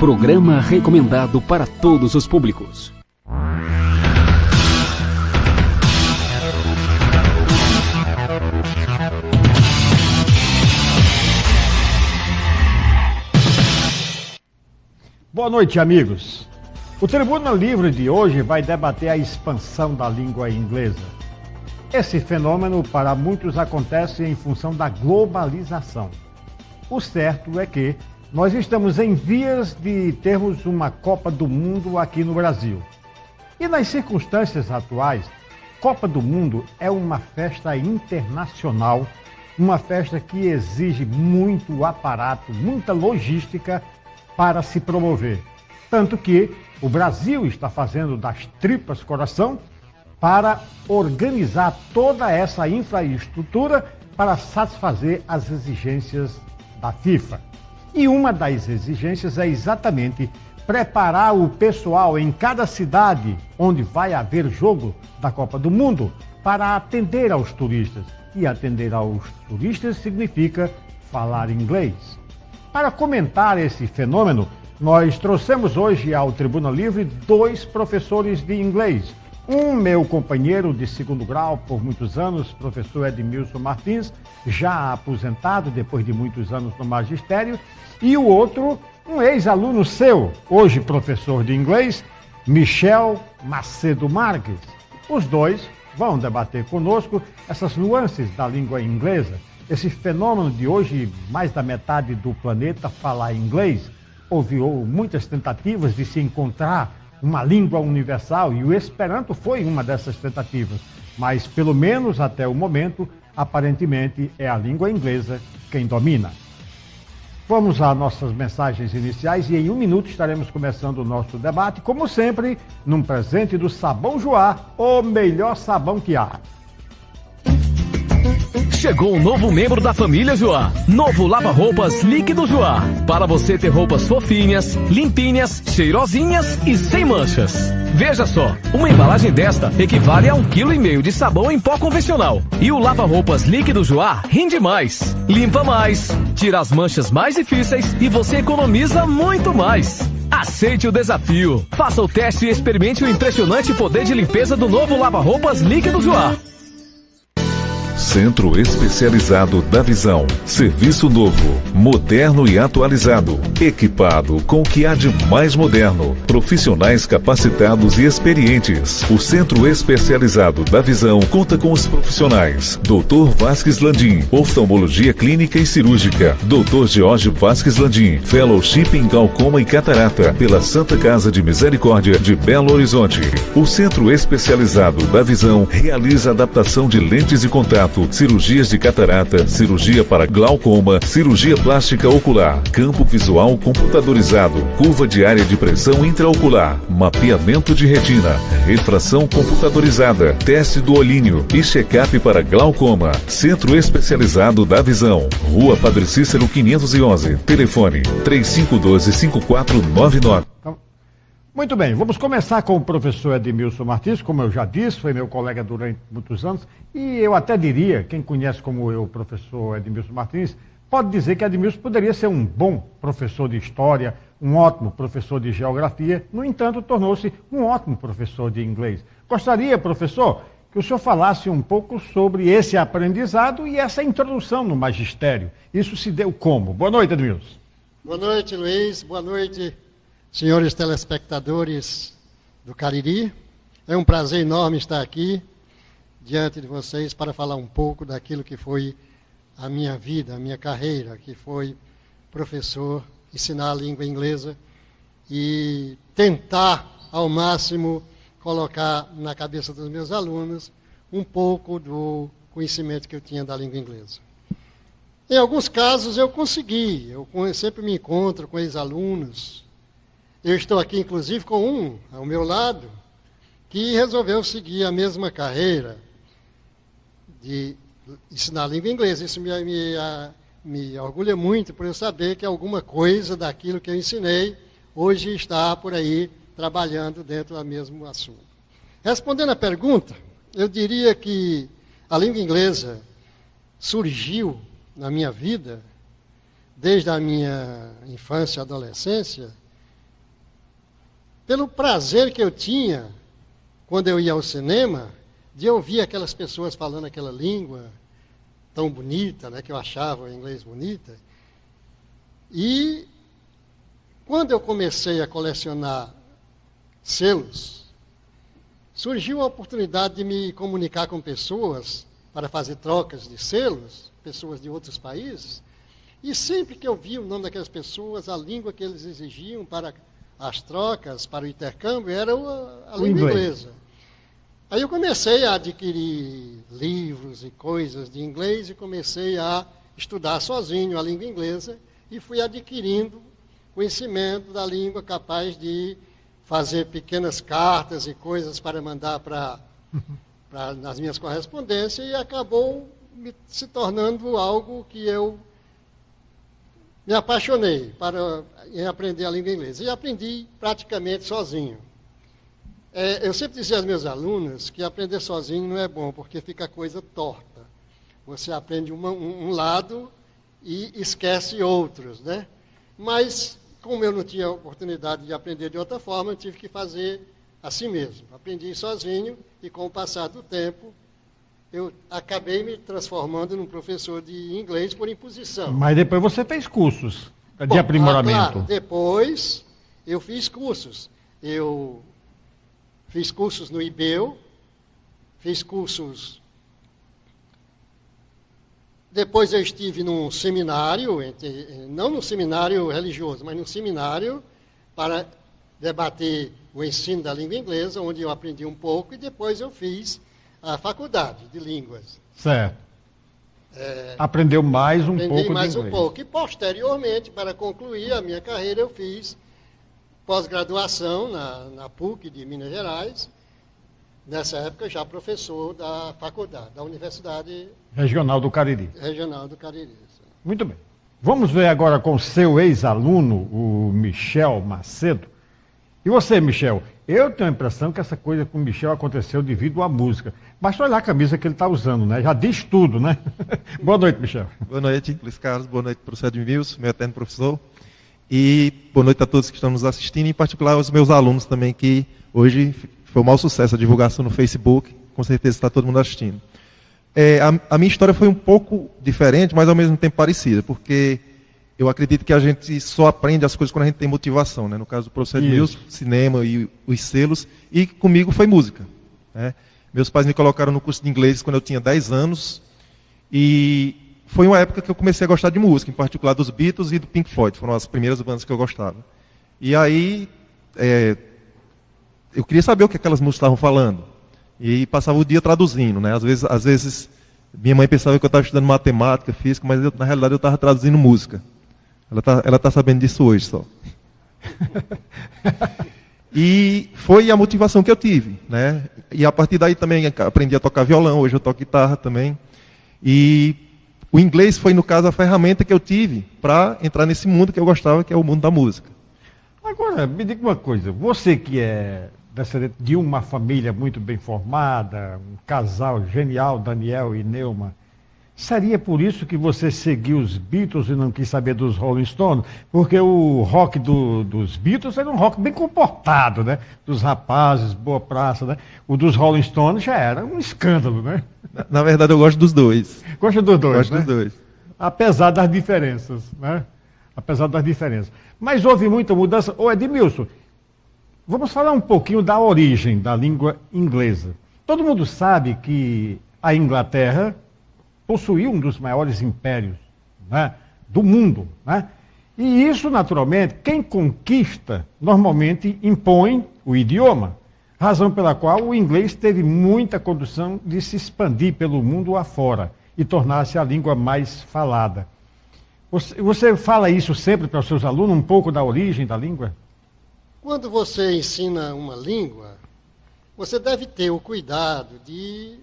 Programa recomendado para todos os públicos. Boa noite, amigos. O Tribuna Livre de hoje vai debater a expansão da língua inglesa. Esse fenômeno para muitos acontece em função da globalização. O certo é que nós estamos em vias de termos uma Copa do Mundo aqui no Brasil. E nas circunstâncias atuais, Copa do Mundo é uma festa internacional, uma festa que exige muito aparato, muita logística para se promover. Tanto que o Brasil está fazendo das tripas coração para organizar toda essa infraestrutura para satisfazer as exigências da FIFA. E uma das exigências é exatamente preparar o pessoal em cada cidade onde vai haver jogo da Copa do Mundo para atender aos turistas. E atender aos turistas significa falar inglês. Para comentar esse fenômeno, nós trouxemos hoje ao Tribuna Livre 2 professores de inglês. Um meu companheiro de segundo grau por muitos anos, professor Edmilson Martins, já aposentado depois de muitos anos no magistério, e o outro, um ex-aluno seu, hoje professor de inglês, Michel Macedo Marques. Os dois vão debater conosco essas nuances da língua inglesa, esse fenômeno de hoje, mais da metade do planeta falar inglês. Houve muitas tentativas de se encontrar uma língua universal e o Esperanto foi uma dessas tentativas, mas pelo menos até o momento, aparentemente é a língua inglesa quem domina. Vamos às nossas mensagens iniciais e em 1 minuto estaremos começando o nosso debate, como sempre, num presente do Sabão Joá, o melhor sabão que há. Chegou um novo membro da família Joá. Novo lava-roupas líquido Joá. Para você ter roupas fofinhas, limpinhas, cheirosinhas e sem manchas. Veja só, uma embalagem desta equivale a 1,5 kg de sabão em pó convencional. E o lava-roupas líquido Joá rende mais, limpa mais, tira as manchas mais difíceis e você economiza muito mais. Aceite o desafio. Faça o teste e experimente o impressionante poder de limpeza do novo lava-roupas líquido Joá. Centro Especializado da Visão. Serviço novo, moderno e atualizado. Equipado com o que há de mais moderno. Profissionais capacitados e experientes. O Centro Especializado da Visão conta com os profissionais Dr. Vasques Landim, oftalmologia clínica e cirúrgica. Dr. George Vasques Landim, fellowship em glaucoma e catarata pela Santa Casa de Misericórdia de Belo Horizonte. O Centro Especializado da Visão realiza adaptação de lentes de contato, cirurgias de catarata, cirurgia para glaucoma, cirurgia plástica ocular, campo visual computadorizado, curva diária de pressão intraocular, mapeamento de retina, refração computadorizada, teste do olhinho e check-up para glaucoma. Centro Especializado da Visão. Rua Padre Cícero 511. Telefone 3512-5499. Muito bem, vamos começar com o professor Edmilson Martins, como eu já disse, foi meu colega durante muitos anos, e eu até diria, quem conhece como eu o professor Edmilson Martins, pode dizer que Edmilson poderia ser um bom professor de história, um ótimo professor de geografia, no entanto, tornou-se um ótimo professor de inglês. Gostaria, professor, que o senhor falasse um pouco sobre esse aprendizado e essa introdução no magistério. Isso se deu como? Boa noite, Edmilson. Boa noite, Luiz. Boa noite, senhores telespectadores do Cariri. É um prazer enorme estar aqui diante de vocês para falar um pouco daquilo que foi a minha vida, a minha carreira, que foi professor, ensinar a língua inglesa e tentar ao máximo colocar na cabeça dos meus alunos um pouco do conhecimento que eu tinha da língua inglesa. Em alguns casos eu consegui, eu sempre me encontro com ex-alunos. Eu estou aqui, inclusive, com um ao meu lado, que resolveu seguir a mesma carreira de ensinar a língua inglesa. Isso me orgulha muito por eu saber que alguma coisa daquilo que eu ensinei hoje está por aí trabalhando dentro do mesmo assunto. Respondendo à pergunta, eu diria que a língua inglesa surgiu na minha vida desde a minha infância e adolescência pelo prazer que eu tinha quando eu ia ao cinema, de ouvir aquelas pessoas falando aquela língua tão bonita, né, que eu achava o inglês bonita. E quando eu comecei a colecionar selos, surgiu a oportunidade de me comunicar com pessoas para fazer trocas de selos, pessoas de outros países, e sempre que eu via o nome daquelas pessoas, a língua que eles exigiam para as trocas, para o intercâmbio, era a língua inglesa. Aí eu comecei a adquirir livros e coisas de inglês e comecei a estudar sozinho a língua inglesa e fui adquirindo conhecimento da língua, capaz de fazer pequenas cartas e coisas para mandar nas minhas correspondências, e acabou se tornando algo que eu me apaixonei em aprender a língua inglesa. E aprendi praticamente sozinho. Eu sempre dizia aos meus alunos que aprender sozinho não é bom, porque fica a coisa torta. Você aprende um lado e esquece outros, né? Mas, como eu não tinha oportunidade de aprender de outra forma, eu tive que fazer assim mesmo. Aprendi sozinho e, com o passar do tempo, eu acabei me transformando num professor de inglês por imposição. Mas depois você fez cursos de aprimoramento. Claro, depois eu fiz cursos. Eu fiz cursos no IBEU, fiz cursos... Depois eu estive num seminário, não num seminário religioso, mas num seminário para debater o ensino da língua inglesa, onde eu aprendi um pouco, e depois eu fiz a faculdade de línguas. Certo. Aprendeu mais um pouco de inglês. Aprendi mais um pouco. E, posteriormente, para concluir a minha carreira, eu fiz pós-graduação na PUC de Minas Gerais, nessa época já professor da faculdade, da Universidade Regional do Cariri. Regional do Cariri. Muito bem. Vamos ver agora com o seu ex-aluno, o Michel Macedo. E você, Michel? Eu tenho a impressão que essa coisa com o Michel aconteceu devido à música. Basta olhar a camisa que ele está usando, né? Já diz tudo, né? Boa noite, Michel. Boa noite, Luiz Carlos. Boa noite, professor Edmilson, meu eterno professor. E boa noite a todos que estão nos assistindo, em particular aos meus alunos também, que hoje foi um mau sucesso a divulgação no Facebook, com certeza está todo mundo assistindo. A minha história foi um pouco diferente, mas ao mesmo tempo parecida, porque eu acredito que a gente só aprende as coisas quando a gente tem motivação, né? No caso do professor Edmilson, cinema e os selos, e comigo foi música, né? Meus pais me colocaram no curso de inglês quando eu tinha 10 anos, e foi uma época que eu comecei a gostar de música, em particular dos Beatles e do Pink Floyd, foram as primeiras bandas que eu gostava. E aí, eu queria saber o que aquelas músicas estavam falando, e passava o dia traduzindo, né? Às vezes minha mãe pensava que eu estava estudando matemática, física, mas na realidade eu estava traduzindo música. Ela tá sabendo disso hoje só. E foi a motivação que eu tive, né? E a partir daí também aprendi a tocar violão, hoje eu toco guitarra também. E o inglês foi, no caso, a ferramenta que eu tive para entrar nesse mundo que eu gostava, que é o mundo da música. Agora, me diga uma coisa, você que é descendente de uma família muito bem formada, um casal genial, Daniel e Neuma, seria por isso que você seguiu os Beatles e não quis saber dos Rolling Stones? Porque o rock dos Beatles era um rock bem comportado, né? Dos rapazes, boa praça, né? O dos Rolling Stones já era um escândalo, né? Na verdade, eu gosto dos dois. Gosta dos dois, Gosto né? dos dois. Apesar das diferenças, né? Apesar das diferenças. Mas houve muita mudança. Ô, Edmilson, vamos falar um pouquinho da origem da língua inglesa. Todo mundo sabe que a Inglaterra possuiu um dos maiores impérios, né, do mundo, né? E isso, naturalmente, quem conquista, normalmente impõe o idioma, razão pela qual o inglês teve muita condição de se expandir pelo mundo afora e tornar-se a língua mais falada. Você fala isso sempre para os seus alunos, um pouco da origem da língua? Quando você ensina uma língua, você deve ter o cuidado de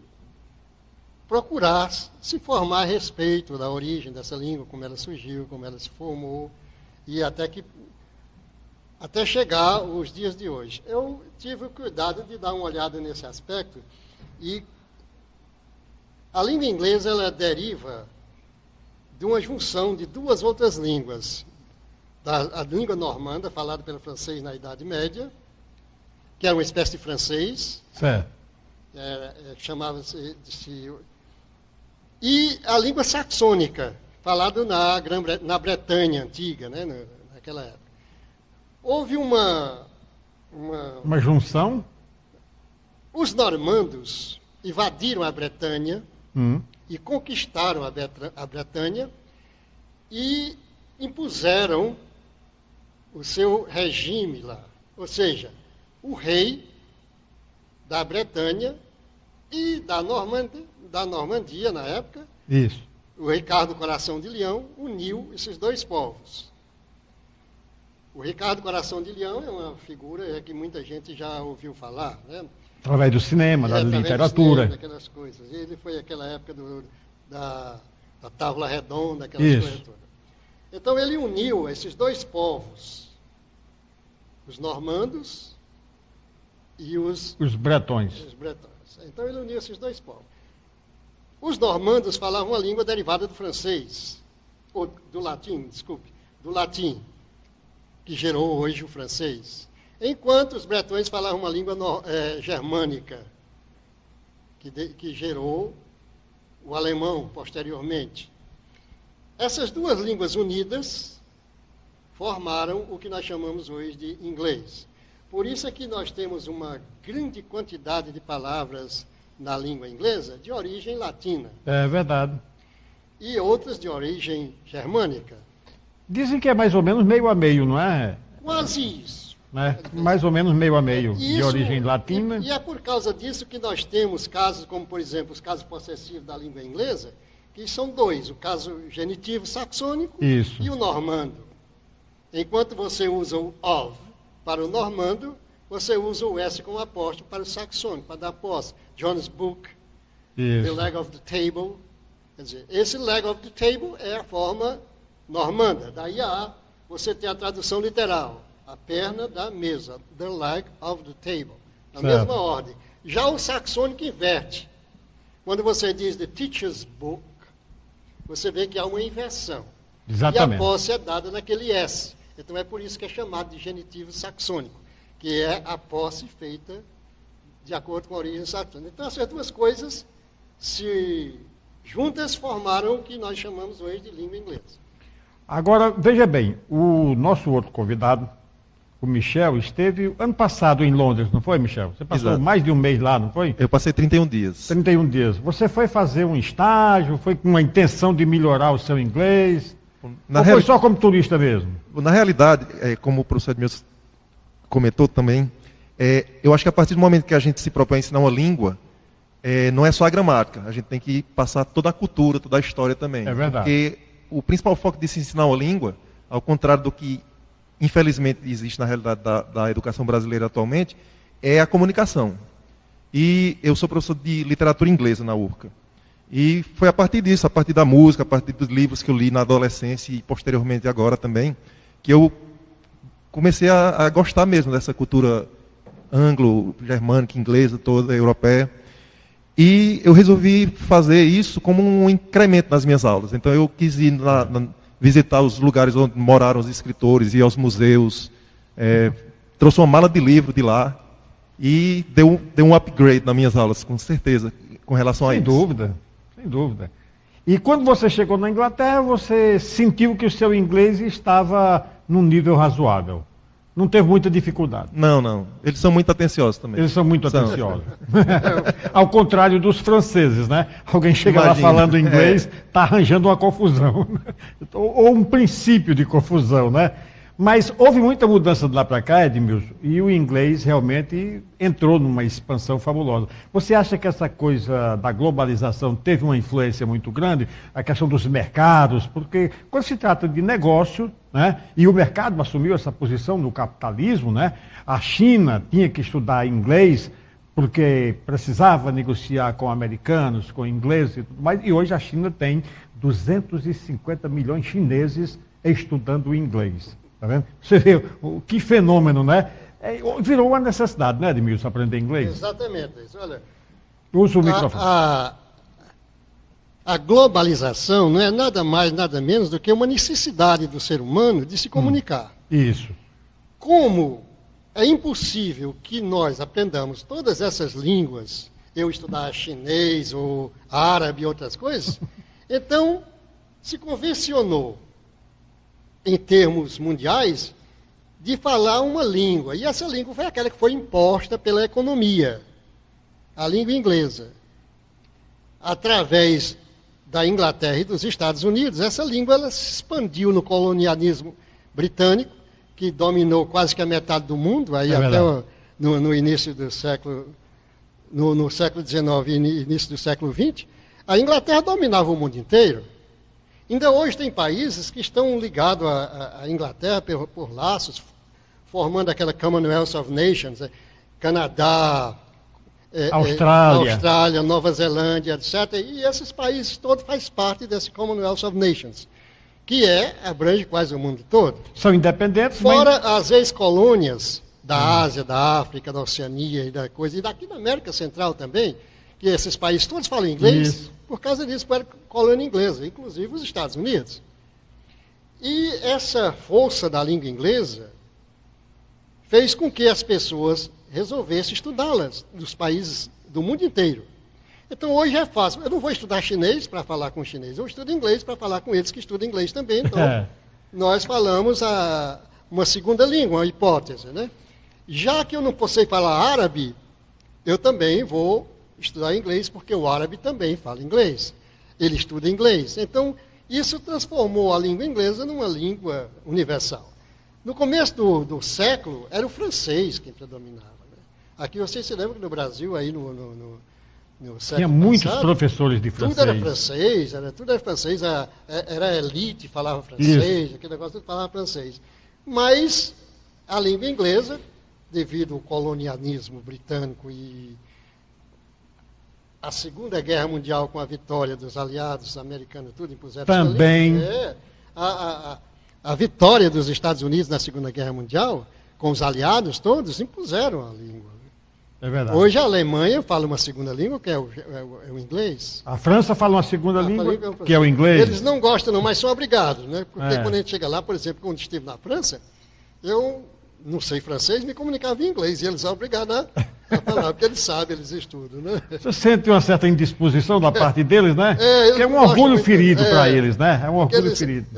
procurar se formar a respeito da origem dessa língua, como ela surgiu, como ela se formou, e até chegar os dias de hoje. Eu tive o cuidado de dar uma olhada nesse aspecto, e a língua inglesa ela deriva de uma junção de duas outras línguas. A língua normanda, falada pelo francês na Idade Média, que era uma espécie de francês. Certo. Chamava-se... E a língua saxônica, falada na Bretanha antiga, né, naquela época. Houve uma junção? Os normandos invadiram a Bretanha e conquistaram a Bretanha e impuseram o seu regime lá. Ou seja, o rei da Bretanha e da Normandia, na época, isso, o Ricardo Coração de Leão, uniu esses dois povos. O Ricardo Coração de Leão é uma figura que muita gente já ouviu falar, né? Através do cinema, da literatura. Daquelas coisas. Ele foi aquela época da Távola Redonda, aquelas coisas todas. Então ele uniu esses dois povos, os normandos e os bretões. Então ele uniu esses dois povos. Os normandos falavam uma língua derivada do francês, ou do latim, que gerou hoje o francês. Enquanto os bretões falavam uma língua germânica, que gerou o alemão posteriormente. Essas duas línguas unidas formaram o que nós chamamos hoje de inglês. Por isso é que nós temos uma grande quantidade de palavras na língua inglesa de origem latina. É verdade. E outras de origem germânica. Dizem que é mais ou menos meio a meio, não é? Quase isso. Né? Mais ou menos meio a meio, de origem latina. E é por causa disso que nós temos casos, como por exemplo os casos possessivos da língua inglesa, que são dois, o caso genitivo saxônico e o normando. Enquanto você usa o of para o normando, você usa o S como apóstrofo para o saxônico, para dar posse. John's Book, The Leg of the Table. Quer dizer, esse leg of the table é a forma normanda. Daí você tem a tradução literal, a perna da mesa, the leg of the table. Na mesma ordem. Já o saxônico inverte. Quando você diz the teacher's book, você vê que há uma inversão. Exatamente. E a posse é dada naquele S. Então é por isso que é chamado de genitivo saxônico, que é a posse feita de acordo com a origem saxônica. Então essas duas coisas, se juntas, formaram o que nós chamamos hoje de língua inglesa. Agora, veja bem, o nosso outro convidado, o Michel, esteve ano passado em Londres, não foi, Michel? Você passou mais de um mês lá, não foi? Eu passei 31 dias. 31 dias. Você foi fazer um estágio, foi com uma intenção de melhorar o seu inglês? Ou foi só como turista mesmo? Na realidade, como o professor Edmilson comentou também, eu acho que a partir do momento que a gente se propõe a ensinar uma língua, não é só a gramática, a gente tem que passar toda a cultura, toda a história também. É verdade. Porque o principal foco de se ensinar uma língua, ao contrário do que infelizmente existe na realidade da educação brasileira atualmente, é a comunicação. E eu sou professor de literatura inglesa na URCA. E foi a partir disso, a partir da música, a partir dos livros que eu li na adolescência e posteriormente agora também, que eu comecei a gostar mesmo dessa cultura anglo-germânica, inglesa, toda europeia. E eu resolvi fazer isso como um incremento nas minhas aulas. Então eu quis ir visitar os lugares onde moraram os escritores, ir aos museus, trouxe uma mala de livro de lá e deu um upgrade nas minhas aulas, com certeza, com relação a isso. Sem dúvida. E quando você chegou na Inglaterra, você sentiu que o seu inglês estava num nível razoável? Não teve muita dificuldade? Não. Eles são muito atenciosos também. Eles são muito atenciosos. Ao contrário dos franceses, né? Alguém chega lá falando inglês, está arranjando uma confusão. Ou um princípio de confusão, né? Mas houve muita mudança de lá para cá, Edmilson, e o inglês realmente entrou numa expansão fabulosa. Você acha que essa coisa da globalização teve uma influência muito grande? A questão dos mercados, porque quando se trata de negócio, né, e o mercado assumiu essa posição no capitalismo, né, a China tinha que estudar inglês porque precisava negociar com americanos, com ingleses e tudo mais, e hoje a China tem 250 milhões de chineses estudando inglês. Tá vendo? Você vê que fenômeno, né? Virou uma necessidade, né, Edmilson, aprender inglês? Exatamente. Olha, usa o microfone. A globalização não é nada mais, nada menos do que uma necessidade do ser humano de se comunicar. Isso. Como é impossível que nós aprendamos todas essas línguas, eu estudar chinês ou árabe e outras coisas. Então, se convencionou, em termos mundiais, de falar uma língua. E essa língua foi aquela que foi imposta pela economia, a língua inglesa. Através da Inglaterra e dos Estados Unidos, essa língua ela se expandiu no colonialismo britânico, que dominou quase que a metade do mundo, aí até no início do século, no século XIX e início do século XX. A Inglaterra dominava o mundo inteiro. Ainda hoje tem países que estão ligados à Inglaterra por laços, formando aquela Commonwealth of Nations, Canadá, Austrália, Nova Zelândia, etc. E esses países todos fazem parte desse Commonwealth of Nations, que abrange quase o mundo todo. São independentes, fora as ex-colônias da Ásia, da África, da Oceania e da coisa, e daqui da América Central também, que esses países todos falam inglês, por causa disso, era colônia inglesa, inclusive os Estados Unidos. E essa força da língua inglesa fez com que as pessoas resolvessem estudá-las dos países do mundo inteiro. Então, hoje é fácil. Eu não vou estudar chinês para falar com chinês, eu estudo inglês para falar com eles que estudam inglês também. Então, nós falamos uma segunda língua, uma hipótese, né? Já que eu não sei falar árabe, eu também vou estudar inglês, porque o árabe também fala inglês. Ele estuda inglês. Então, isso transformou a língua inglesa numa língua universal. No começo do século, era o francês quem predominava. Né? Aqui, vocês se lembram que no Brasil, aí no século tinha muitos passado, professores de francês. Tudo era francês, era a elite falava francês, aquele negócio tudo falava francês. Mas a língua inglesa, devido ao colonialismo britânico e a Segunda Guerra Mundial, com a vitória dos aliados americanos, tudo impuseram também. A vitória dos Estados Unidos na Segunda Guerra Mundial, com os aliados todos, impuseram a língua. É verdade. Hoje a Alemanha fala uma segunda língua, que é o inglês. A França fala uma segunda língua, que é o inglês. Eles não gostam não, mas são obrigados, né? Porque quando a gente chega lá, por exemplo, quando estive na França, eu não sei francês, me comunicava em inglês, e eles são obrigados a falar, porque eles sabem, eles estudam, né? Você sente uma certa indisposição da parte deles, né? Que é um orgulho ferido para eles, né? É um orgulho ferido.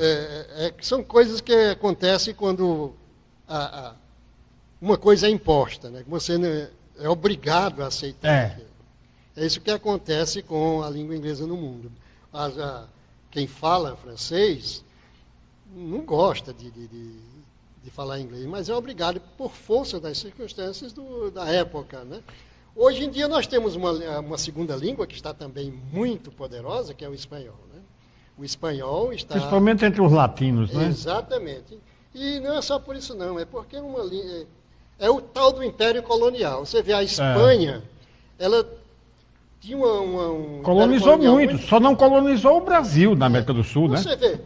São coisas que acontecem quando uma coisa é imposta, né? Você é obrigado a aceitar aquilo. É isso que acontece com a língua inglesa no mundo. Quem fala francês não gosta de falar inglês, mas é obrigado por força das circunstâncias da época. Né? Hoje em dia nós temos uma segunda língua que está também muito poderosa, que é o espanhol. Né? O espanhol está... Principalmente entre os latinos, né? Exatamente. E não é só por isso não, é porque é o tal do Império Colonial. Você vê a Espanha, ela tinha colonizou muito, só não colonizou o Brasil na América do Sul, né? Você vê,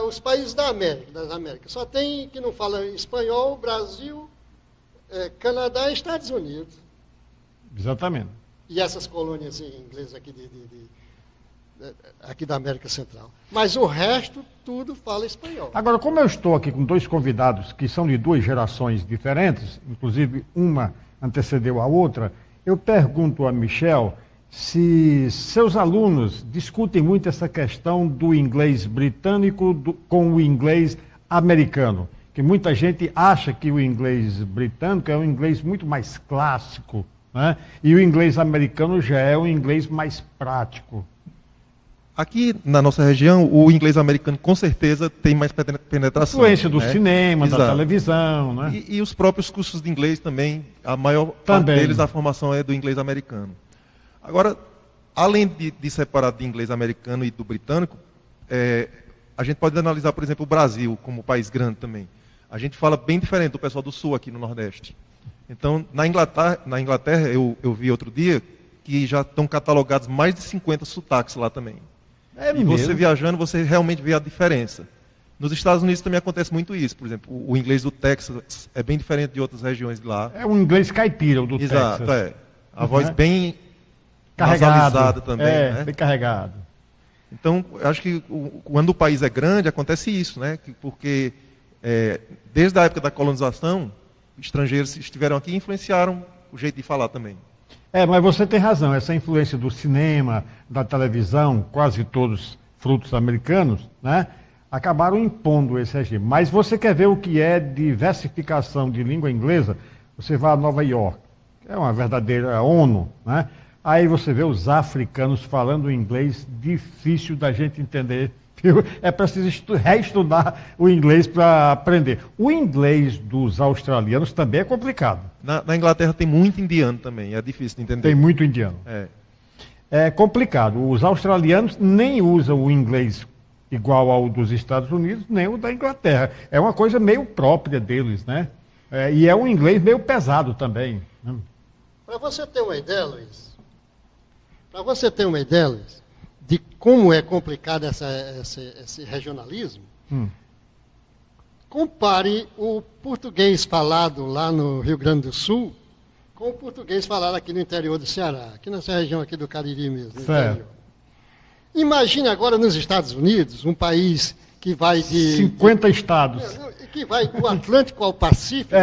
os países das Américas, só tem que não fala espanhol, Brasil, Canadá e Estados Unidos. Exatamente. E essas colônias inglesas aqui da América Central. Mas o resto, tudo fala espanhol. Agora, como eu estou aqui com dois convidados que são de duas gerações diferentes, inclusive uma antecedeu a outra, eu pergunto a Michel se seus alunos discutem muito essa questão do inglês britânico com o inglês americano, que muita gente acha que o inglês britânico é um inglês muito mais clássico, né? E o inglês americano já é um inglês mais prático. Aqui na nossa região, o inglês americano com certeza tem mais penetração. Influência do cinema, da televisão, né? E os próprios cursos de inglês também, a maior parte deles, a formação é do inglês americano. Agora, além de separar de inglês americano e do britânico, a gente pode analisar, por exemplo, o Brasil como país grande também. A gente fala bem diferente do pessoal do Sul aqui no Nordeste. Então, na Inglaterra eu vi outro dia que já estão catalogados mais de 50 sotaques lá também. E você viajando, você realmente vê a diferença. Nos Estados Unidos também acontece muito isso. Por exemplo, o inglês do Texas é bem diferente de outras regiões de lá. É um inglês caipira, o do Texas. Exato, A voz bem carregada também, né? Bem carregado. Então, eu acho que quando o país é grande, acontece isso, né? Porque desde a época da colonização, estrangeiros estiveram aqui e influenciaram o jeito de falar também. Mas você tem razão, essa influência do cinema, da televisão, quase todos frutos americanos, né, acabaram impondo esse regime. Mas você quer ver o que é diversificação de língua inglesa? Você vai a Nova York, é uma verdadeira ONU, né? Aí você vê os africanos falando inglês difícil da gente entender. É preciso reestudar o inglês para aprender. O inglês dos australianos também é complicado. Na Inglaterra tem muito indiano também, é difícil de entender. Tem muito indiano. É complicado. Os australianos nem usam o inglês igual ao dos Estados Unidos, nem o da Inglaterra. É uma coisa meio própria deles, né? E é um inglês meio pesado também. Para você ter uma ideia, Luiz, de como é complicado esse regionalismo, compare o português falado lá no Rio Grande do Sul com o português falado aqui no interior do Ceará, aqui nessa região aqui do Cariri mesmo. Imagine agora nos Estados Unidos, um país que vai de... 50 estados. Que vai do Atlântico ao Pacífico.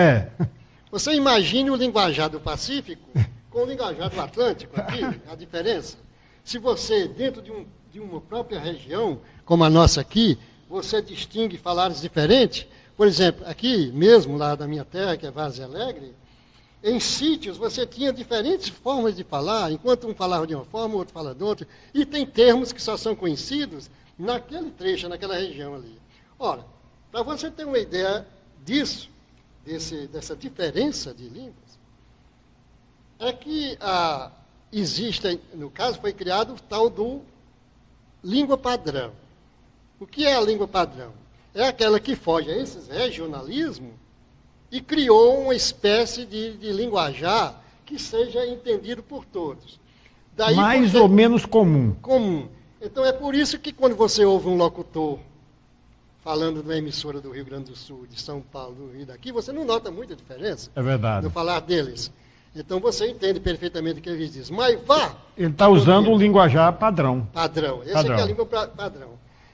Você imagine o linguajar do Pacífico com o linguajar do Atlântico aqui, a diferença. Se você, dentro de uma própria região, como a nossa aqui, você distingue falares diferentes, por exemplo, aqui mesmo, lá da minha terra, que é Várzea Alegre, em sítios você tinha diferentes formas de falar, enquanto um falava de uma forma, o outro falava de outra, e tem termos que só são conhecidos naquele trecho, naquela região ali. Ora, para você ter uma ideia disso, dessa diferença de línguas, é que existe, no caso, foi criado o tal do língua padrão. O que é a língua padrão? É aquela que foge a esses regionalismos e criou uma espécie de linguajar que seja entendido por todos. Daí, mais ou menos comum. Comum. Então é por isso que quando você ouve um locutor falando de uma emissora do Rio Grande do Sul, de São Paulo, do Rio daqui, você não nota muita diferença. É verdade. No falar deles. Então você entende perfeitamente o que ele diz. Mas vá... Ele está usando o linguajar padrão. Padrão. Esse aqui é a língua padrão.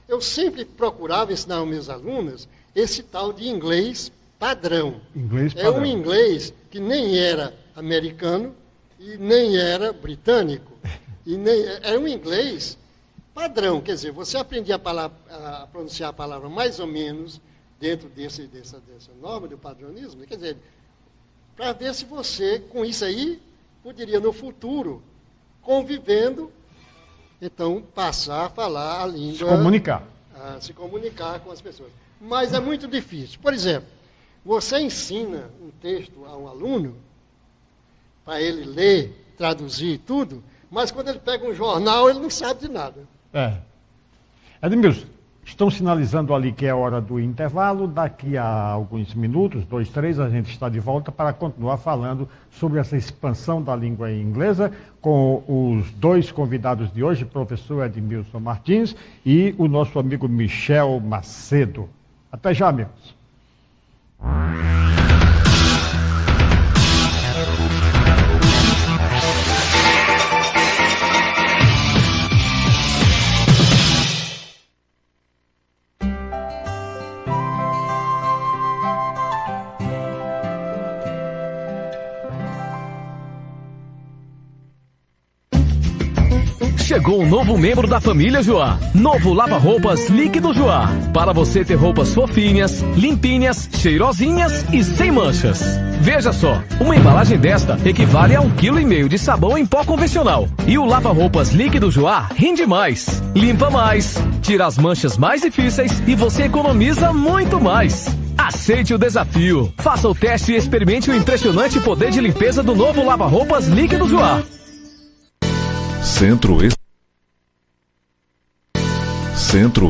Eu sempre procurava ensinar aos meus alunos esse tal de inglês padrão. Inglês padrão. É um inglês que nem era americano e nem era britânico. É um inglês padrão. Quer dizer, você aprendia a pronunciar a palavra mais ou menos dentro dessa norma do padronismo. Quer dizer, para ver se você, com isso aí, poderia no futuro, convivendo, então passar a falar a língua... Se comunicar com as pessoas. Mas é muito difícil. Por exemplo, você ensina um texto a um aluno, para ele ler, traduzir tudo, mas quando ele pega um jornal, ele não sabe de nada. Edmilson, estão sinalizando ali que é a hora do intervalo. Daqui a alguns minutos, 2, 3, a gente está de volta para continuar falando sobre essa expansão da língua inglesa com os dois convidados de hoje, professor Edmilson Martins e o nosso amigo Michel Macedo. Até já, amigos. Chegou um novo membro da família Joá. Novo lava-roupas líquido Joá. Para você ter roupas fofinhas, limpinhas, cheirosinhas e sem manchas. Veja só, uma embalagem desta equivale a 1,5 kg de sabão em pó convencional. E o lava-roupas líquido Joá rende mais, limpa mais, tira as manchas mais difíceis e você economiza muito mais. Aceite o desafio. Faça o teste e experimente o impressionante poder de limpeza do novo lava-roupas líquido Joá. Centro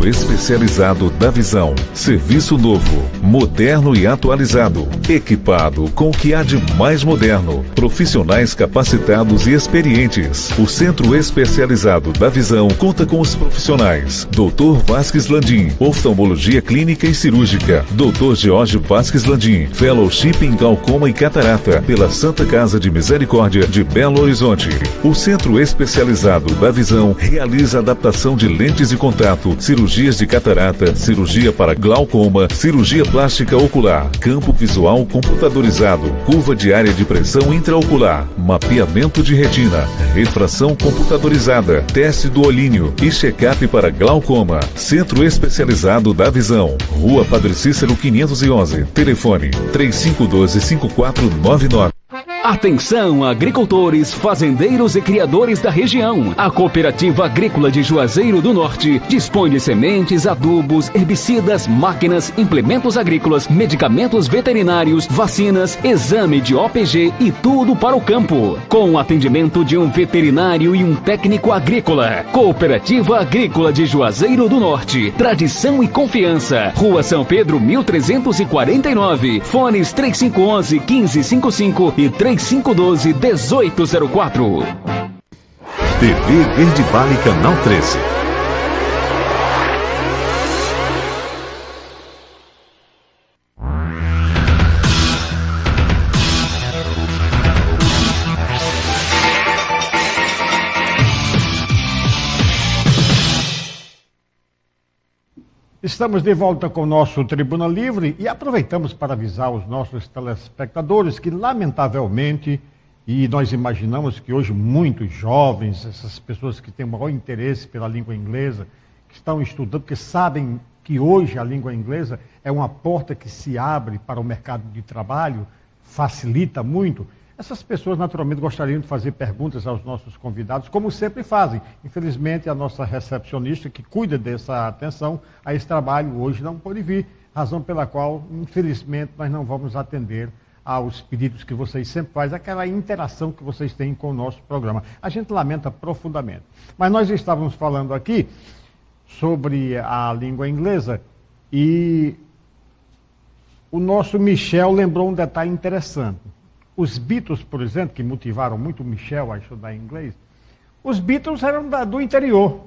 Especializado da Visão. Serviço novo, moderno e atualizado. Equipado com o que há de mais moderno. Profissionais capacitados e experientes. O Centro Especializado da Visão conta com os profissionais Dr. Vasques Landim, oftalmologia clínica e cirúrgica. Dr. George Vasques Landim, fellowship em glaucoma e catarata pela Santa Casa de Misericórdia de Belo Horizonte. O Centro Especializado da Visão realiza adaptação de lentes de contato tratamento, cirurgias de catarata, cirurgia para glaucoma, cirurgia plástica ocular, campo visual computadorizado, curva diária de pressão intraocular, mapeamento de retina, refração computadorizada, teste do olhinho e check-up para glaucoma. Centro Especializado da Visão. Rua Padre Cícero 511. Telefone 3512-5499. Atenção, agricultores, fazendeiros e criadores da região. A Cooperativa Agrícola de Juazeiro do Norte dispõe de sementes, adubos, herbicidas, máquinas, implementos agrícolas, medicamentos veterinários, vacinas, exame de OPG e tudo para o campo. Com o atendimento de um veterinário e um técnico agrícola. Cooperativa Agrícola de Juazeiro do Norte. Tradição e confiança. Rua São Pedro, 1349. Fones 3511-1555 e 3512-1804. TV Verde Vale, Canal 13. Estamos de volta com o nosso Tribuna Livre e aproveitamos para avisar os nossos telespectadores que, lamentavelmente, e nós imaginamos que hoje muitos jovens, essas pessoas que têm maior interesse pela língua inglesa, que estão estudando, que sabem que hoje a língua inglesa é uma porta que se abre para o mercado de trabalho, facilita muito. Essas pessoas, naturalmente, gostariam de fazer perguntas aos nossos convidados, como sempre fazem. Infelizmente, a nossa recepcionista, que cuida dessa atenção a esse trabalho, hoje não pode vir, razão pela qual, infelizmente, nós não vamos atender aos pedidos que vocês sempre fazem, aquela interação que vocês têm com o nosso programa. A gente lamenta profundamente. Mas nós estávamos falando aqui sobre a língua inglesa e o nosso Michel lembrou um detalhe interessante. Os Beatles, por exemplo, que motivaram muito o Michel a estudar inglês, os Beatles eram do interior,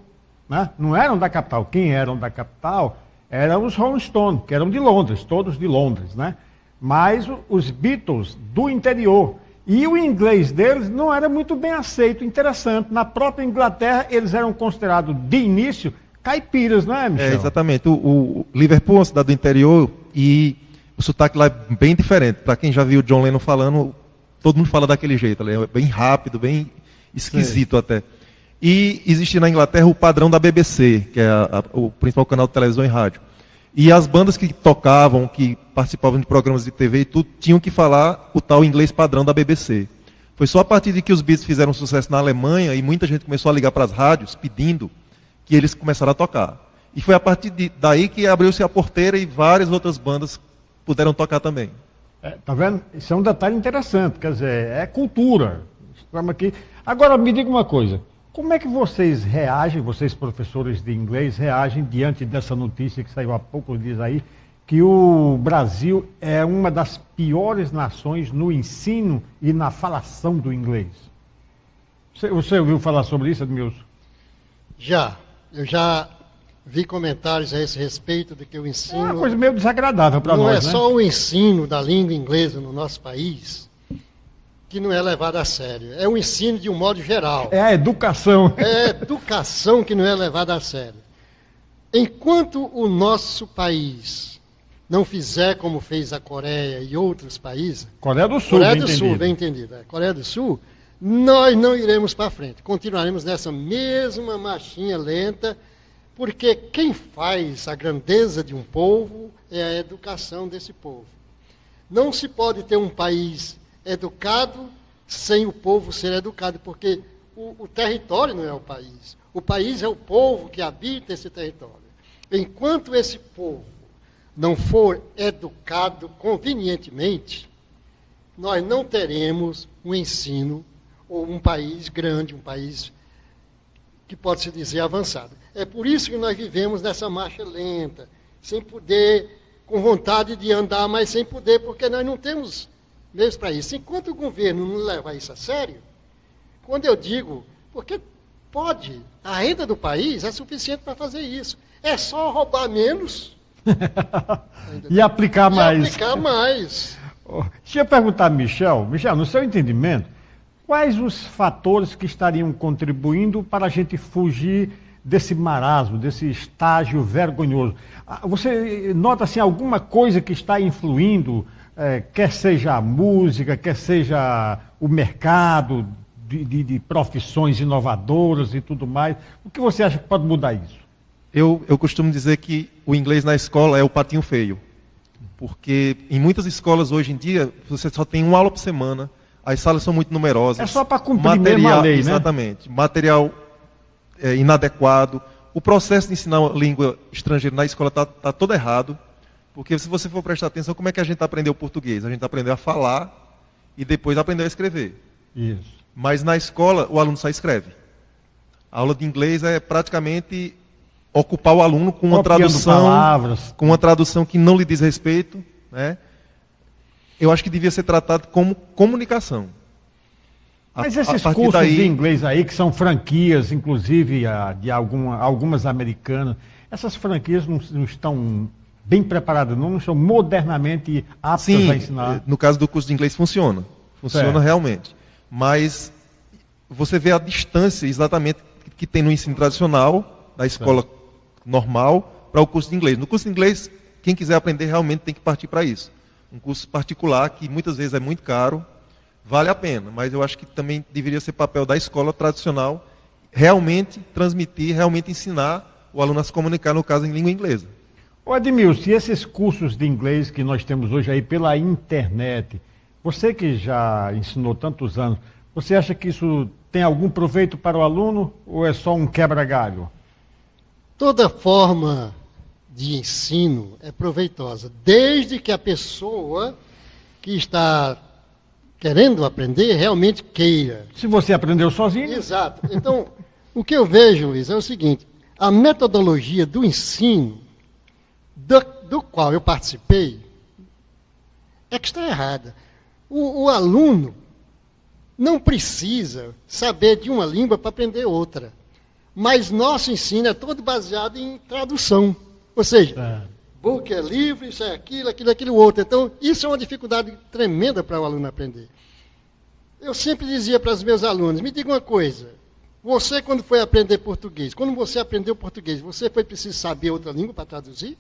né? Não eram da capital. Quem eram da capital eram os Rolling Stones, que eram de Londres, todos de Londres, né? Mas os Beatles do interior. E o inglês deles não era muito bem aceito, interessante. Na própria Inglaterra, eles eram considerados, de início, caipiras, não é, Michel? Exatamente. O Liverpool é uma cidade do interior e o sotaque lá é bem diferente. Para quem já viu o John Lennon falando, todo mundo fala daquele jeito, é bem rápido, bem esquisito até. E existe na Inglaterra o padrão da BBC, que é o principal canal de televisão e rádio. E as bandas que tocavam, que participavam de programas de TV e tudo, tinham que falar o tal inglês padrão da BBC. Foi só a partir de que os Beatles fizeram sucesso na Alemanha e muita gente começou a ligar para as rádios pedindo que eles começaram a tocar. E foi a partir daí que abriu-se a porteira e várias outras bandas puderam tocar também. Tá vendo? Isso é um detalhe interessante, quer dizer, é cultura. Estamos aqui. Agora, me diga uma coisa, como é que vocês reagem, vocês professores de inglês, reagem diante dessa notícia que saiu há poucos dias aí, que o Brasil é uma das piores nações no ensino e na falação do inglês? Você ouviu falar sobre isso, Edmilson? Eu já vi comentários a esse respeito de que o ensino... É uma coisa meio desagradável para nós, não é né? só o ensino da língua inglesa no nosso país que não é levado a sério. É o ensino de um modo geral. É a educação. É a educação que não é levada a sério. Enquanto o nosso país não fizer como fez a Coreia e outros países... Coreia do Sul, Coreia do Sul, bem entendido. Coreia do Sul, nós não iremos para frente. Continuaremos nessa mesma marchinha lenta, porque quem faz a grandeza de um povo é a educação desse povo. Não se pode ter um país educado sem o povo ser educado, porque o território não é o país. O país é o povo que habita esse território. Enquanto esse povo não for educado convenientemente, nós não teremos um ensino ou um país grande, um país que pode-se dizer avançado. É por isso que nós vivemos nessa marcha lenta, sem poder, com vontade de andar, mas sem poder, porque nós não temos meios para isso. Enquanto o governo não levar isso a sério, quando eu digo, porque pode, a renda do país é suficiente para fazer isso. É só roubar menos e aplicar mais. Aplicar mais. Deixa eu perguntar a Michel, no seu entendimento, quais os fatores que estariam contribuindo para a gente fugir desse marasmo, desse estágio vergonhoso. Você nota assim, alguma coisa que está influindo, quer seja a música, quer seja o mercado de profissões inovadoras e tudo mais? O que você acha que pode mudar isso? Eu costumo dizer que o inglês na escola é o patinho feio. Porque em muitas escolas hoje em dia, você só tem uma aula por semana, as salas são muito numerosas. É só para cumprir mesmo a lei, né? Exatamente. Material inadequado. O processo de ensinar uma língua estrangeira na escola está todo errado. Porque se você for prestar atenção, como é que a gente aprendeu o português? A gente aprendeu a falar e depois aprendeu a escrever. Isso. Mas na escola, o aluno só escreve. A aula de inglês é praticamente ocupar o aluno com uma tradução, palavras. Com uma tradução que não lhe diz respeito, né? Eu acho que devia ser tratado como comunicação. Mas esses cursos de inglês aí, que são franquias, inclusive de algumas americanas, essas franquias não estão bem preparadas, não são modernamente aptas a ensinar? Sim, no caso do curso de inglês funciona realmente. Mas você vê a distância exatamente que tem no ensino tradicional, da escola normal, para o curso de inglês. No curso de inglês, quem quiser aprender realmente tem que partir para isso. Um curso particular, que muitas vezes é muito caro, vale a pena, mas eu acho que também deveria ser papel da escola tradicional realmente transmitir, realmente ensinar o aluno a se comunicar, no caso, em língua inglesa. Ô Edmilson, e esses cursos de inglês que nós temos hoje aí pela internet, você que já ensinou tantos anos, você acha que isso tem algum proveito para o aluno ou é só um quebra-galho? Toda forma de ensino é proveitosa, desde que a pessoa que está querendo aprender realmente queira. Se você aprendeu sozinho... Exato. Então, o que eu vejo, Luiz, é o seguinte: a metodologia do ensino, do qual eu participei, é que está errada. O aluno não precisa saber de uma língua para aprender outra. Mas nosso ensino é todo baseado em tradução. Ou seja, book é livro, isso é aquilo outro. Então, isso é uma dificuldade tremenda para o aluno aprender. Eu sempre dizia para os meus alunos, me diga uma coisa, você quando foi aprender português, quando você aprendeu português, você foi preciso saber outra língua para traduzir?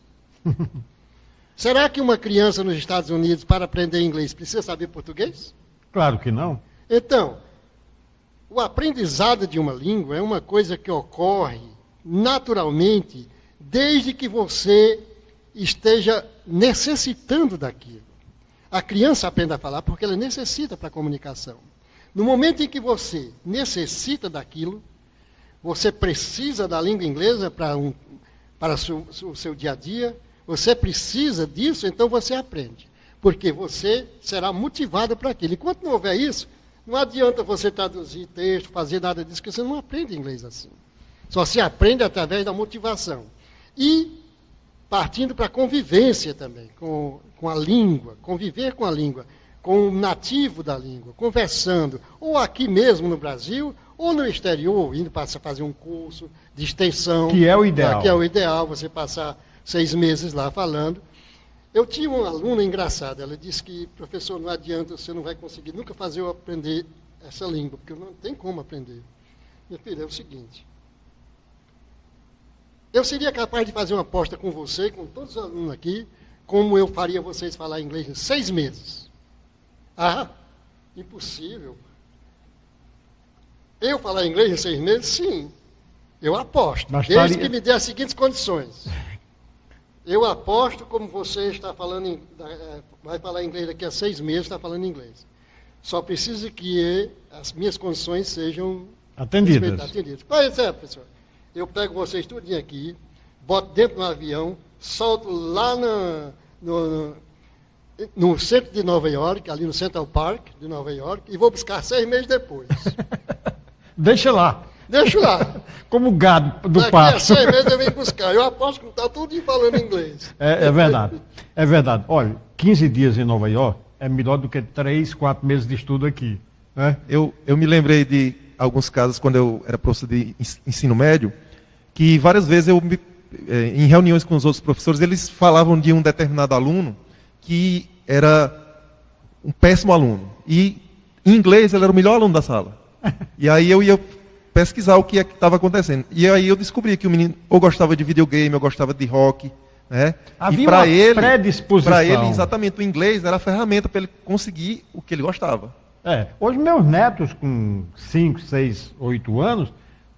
Será que uma criança nos Estados Unidos, para aprender inglês, precisa saber português? Claro que não. Então, o aprendizado de uma língua é uma coisa que ocorre naturalmente desde que você esteja necessitando daquilo. A criança aprende a falar porque ela necessita para a comunicação. No momento em que você necessita daquilo, você precisa da língua inglesa para o seu dia a dia, você precisa disso, então você aprende. Porque você será motivado para aquilo. Enquanto não houver isso, não adianta você traduzir texto, fazer nada disso, porque você não aprende inglês assim. Só se aprende através da motivação. E partindo para a convivência também, com a língua, conviver com a língua, com o nativo da língua, conversando, ou aqui mesmo no Brasil, ou no exterior, indo para fazer um curso de extensão. Que é o ideal. Que é o ideal, você passar 6 meses lá falando. Eu tinha uma aluna engraçada, ela disse que, professor, não adianta, você não vai conseguir nunca fazer eu aprender essa língua, porque não tem como aprender. Minha filha, é o seguinte, eu seria capaz de fazer uma aposta com você, com todos os alunos aqui, como eu faria vocês falar inglês em 6 meses. Ah, impossível. Eu falar inglês em 6 meses? Sim. Eu aposto, desde que me dê as seguintes condições. Eu aposto como você está falando, vai falar inglês daqui a 6 meses, está falando inglês. Só preciso que as minhas condições sejam atendidas. Pois é, professor. Eu pego vocês tudinho aqui, boto dentro de um avião, solto lá no centro de Nova York, ali no Central Park de Nova York, e vou buscar 6 meses depois. Deixa lá. Deixo lá. Como gado do pasto. Daqui a 6 meses eu venho buscar. Eu aposto que está tudo falando inglês. É verdade. É verdade. Olha, 15 dias em Nova York é melhor do que 3, 4 meses de estudo aqui. Né? Eu me lembrei de alguns casos, quando eu era professor de ensino médio, que várias vezes em reuniões com os outros professores, eles falavam de um determinado aluno que era um péssimo aluno. E, em inglês, ele era o melhor aluno da sala. E aí eu ia pesquisar o que é que estava acontecendo. E aí eu descobri que o menino ou gostava de videogame, ou gostava de rock, né? Havia e para uma ele, predisposição. para ele, exatamente, o inglês era a ferramenta para ele conseguir o que ele gostava. Hoje meus netos com 5, 6, 8 anos,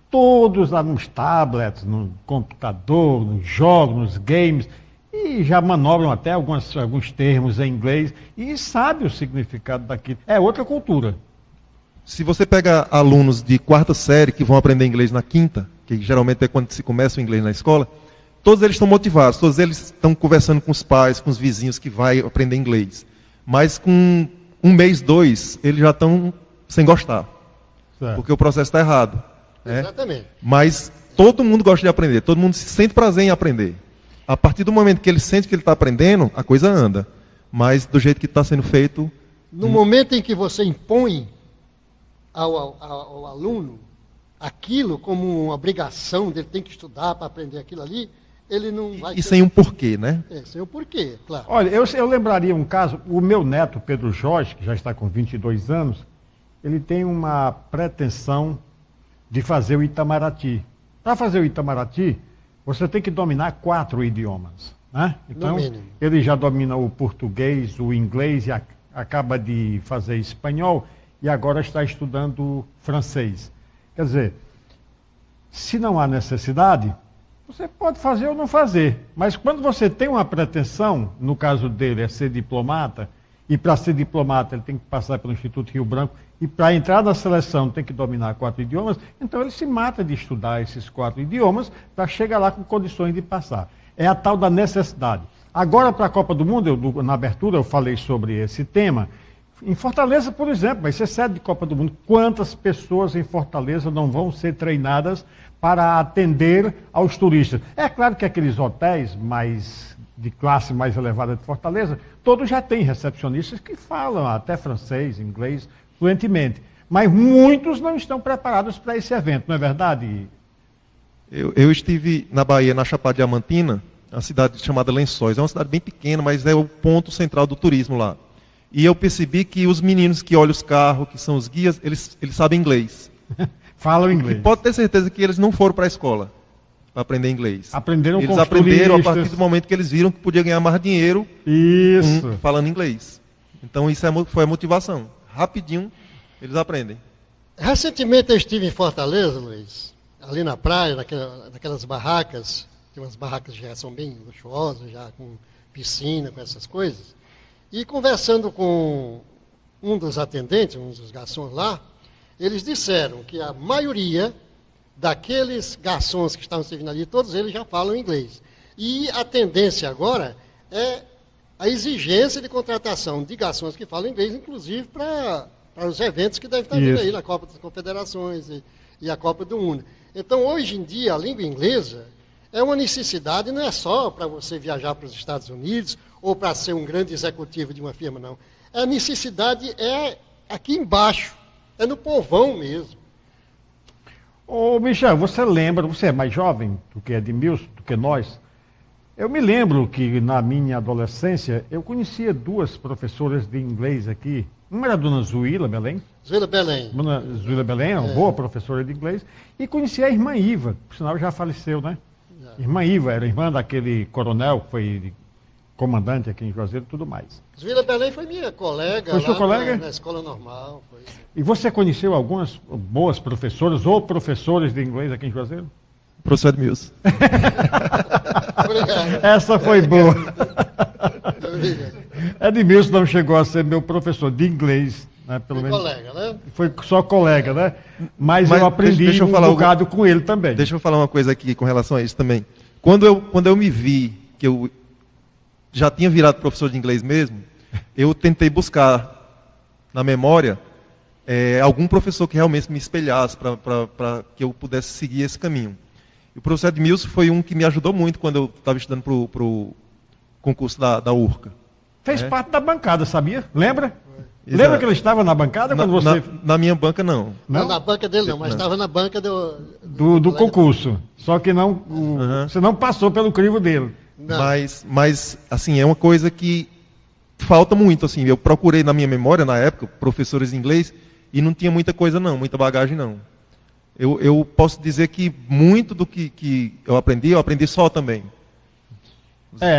todos lá nos tablets, no computador, nos jogos, nos games, e já manobram até alguns termos em inglês e sabe o significado daquilo. É outra cultura. Se você pega alunos de 4ª série que vão aprender inglês na 5ª, que geralmente é quando se começa o inglês na escola, todos eles estão motivados, todos eles estão conversando com os pais, com os vizinhos que vai aprender inglês. Mas com 1 mês, 2, eles já estão sem gostar. Certo. Porque o processo está errado. Né? Exatamente. Mas todo mundo gosta de aprender, todo mundo se sente prazer em aprender. A partir do momento que ele sente que ele está aprendendo, a coisa anda. Mas do jeito que está sendo feito... No momento em que você impõe ao aluno aquilo como uma obrigação dele, tem que estudar para aprender aquilo ali, ele não vai... E sem um porquê, né? Sem o porquê, claro. Olha, eu lembraria um caso, o meu neto, Pedro Jorge, que já está com 22 anos, ele tem uma pretensão de fazer o Itamaraty. Para fazer o Itamaraty, você tem que dominar 4 idiomas. Né? Então, ele já domina o português, o inglês, e acaba de fazer espanhol, e agora está estudando francês. Quer dizer, se não há necessidade, você pode fazer ou não fazer. Mas quando você tem uma pretensão, no caso dele é ser diplomata, e para ser diplomata ele tem que passar pelo Instituto Rio Branco, e para entrar na seleção tem que dominar 4 idiomas, então ele se mata de estudar esses 4 idiomas para chegar lá com condições de passar. É a tal da necessidade. Agora, para a Copa do Mundo, na abertura eu falei sobre esse tema. Em Fortaleza, por exemplo, vai ser sede de Copa do Mundo. Quantas pessoas em Fortaleza não vão ser treinadas para atender aos turistas? É claro que aqueles hotéis de classe mais elevada de Fortaleza, todos já têm recepcionistas que falam até francês, inglês, fluentemente. Mas muitos não estão preparados para esse evento, não é verdade? Eu estive na Bahia, na Chapada Diamantina, uma cidade chamada Lençóis. É uma cidade bem pequena, mas é o ponto central do turismo lá. E eu percebi que os meninos que olham os carros, que são os guias, eles sabem inglês. Falam inglês. E pode ter certeza que eles não foram para a escola para aprender inglês. Eles aprenderam a partir do momento que eles viram que podia ganhar mais dinheiro falando inglês. Então isso foi a motivação. Rapidinho eles aprendem. Recentemente eu estive em Fortaleza, Luiz, ali na praia, naquelas barracas, tem umas barracas que já são bem luxuosas, já com piscina, com essas coisas. E conversando com um dos atendentes, um dos garçons lá, eles disseram que a maioria daqueles garçons que estavam servindo ali, todos eles já falam inglês. E a tendência agora é a exigência de contratação de garçons que falam inglês, inclusive para os eventos que devem estar vindo aí na Copa das Confederações e a Copa do Mundo. Então, hoje em dia, a língua inglesa é uma necessidade, não é só para você viajar para os Estados Unidos ou para ser um grande executivo de uma firma, não. A necessidade é aqui embaixo, é no povão mesmo. Ô, Michel, você é mais jovem do que Edmilson, do que nós. Eu me lembro que na minha adolescência eu conhecia 2 professoras de inglês aqui. Uma era a dona Zuíla Belém. Zuíla Belém. Dona Zuíla Belém, uma boa professora de inglês. E conhecia a irmã Iva, por sinal já faleceu, né? Irmã Iva, era irmã daquele coronel que foi comandante aqui em Juazeiro e tudo mais. Zuíla Belém foi minha colega. Foi sua colega? Na escola normal. Foi. E você conheceu algumas boas professoras ou professores de inglês aqui em Juazeiro? Professor Edmilson. Essa foi boa. Edmilson não chegou a ser meu professor de inglês, né? Pelo menos. Colega, né? Foi só colega, né? Mas eu aprendi deixa eu falar um bocado com ele também. Deixa eu falar uma coisa aqui com relação a isso também. Quando eu me vi que eu já tinha virado professor de inglês mesmo, eu tentei buscar na memória algum professor que realmente me espelhasse para que eu pudesse seguir esse caminho. E o professor Edmilson foi um que me ajudou muito quando eu estava estudando para o concurso da URCA. Fez parte da bancada, sabia? Lembra? Exato. Lembra que ele estava na bancada quando você... Na minha banca, não. Não na banca dele, não, mas estava na banca do concurso. Só que não, você não passou pelo crivo dele. Mas, assim, é uma coisa que falta muito, assim. Eu procurei na minha memória, na época, professores de inglês, e não tinha muita coisa, não, muita bagagem, não. Eu posso dizer que muito do que eu aprendi só também.